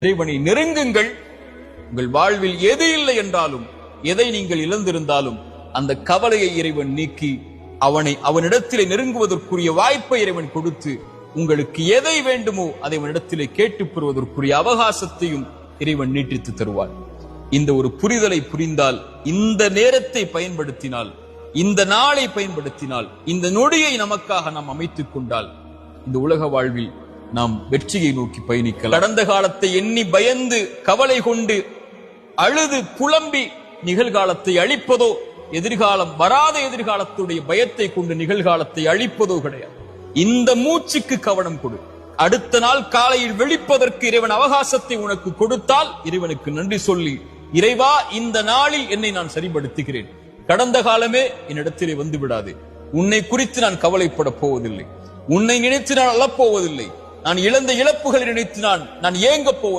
இறைவனை நெருங்குங்கள். உங்கள் வாழ்வில் எது இல்லை என்றாலும், எதை நீங்கள் இழந்திருந்தாலும் அந்த கவலையை இறைவன் நீக்கி அவனிடத்திலே நெருங்குவதற்குரிய வாய்ப்பை இறைவன் கொடுத்து உங்களுக்கு எதை வேண்டுமோ அதை அவனிடத்திலே கேட்டுப் பெறுவதற்குரிய அவகாசத்தையும் இறைவன் நீட்டித்து தருவார். இந்த ஒரு புரிதலை புரிந்தால், இந்த நேரத்தை பயன்படுத்தினால், இந்த நாளை பயன்படுத்தினால், இந்த நொடியை நமக்காக நாம் அமைத்துக் கொண்டால் இந்த உலக வாழ்வில் நாம் வெற்றியை நோக்கி பயணிக்கலாம். கடந்த காலத்தை எண்ணி பயந்து கவலை கொண்டு அழுது புலம்பி நிகழ்காலத்தை அழிப்பதோ, வராத எதிர்காலத்துடைய பயத்தை கொண்டு நிகழ்காலத்தை அழிப்பதோ கிடையாது. இந்த மூச்சுக்கு கவனம் கொடு. அடுத்த நாள் காலையில் வெளிப்பதற்கு இறைவன் அவகாசத்தை உனக்கு கொடுத்தால் இறைவனுக்கு நன்றி சொல்லி, இறைவா இந்த நாளில் என்னை நான் சரிபடுத்துகிறேன். கடந்த காலமே என்னிடத்திலே வந்து விடாது. உன்னை குறித்து நான் கவலைப்பட போவதில்லை. உன்னை நினைத்து நான் அழப்போவதில்லை. நான் இழந்த இழப்புகளை நினைத்து நான் ஏங்க போவதில்லை.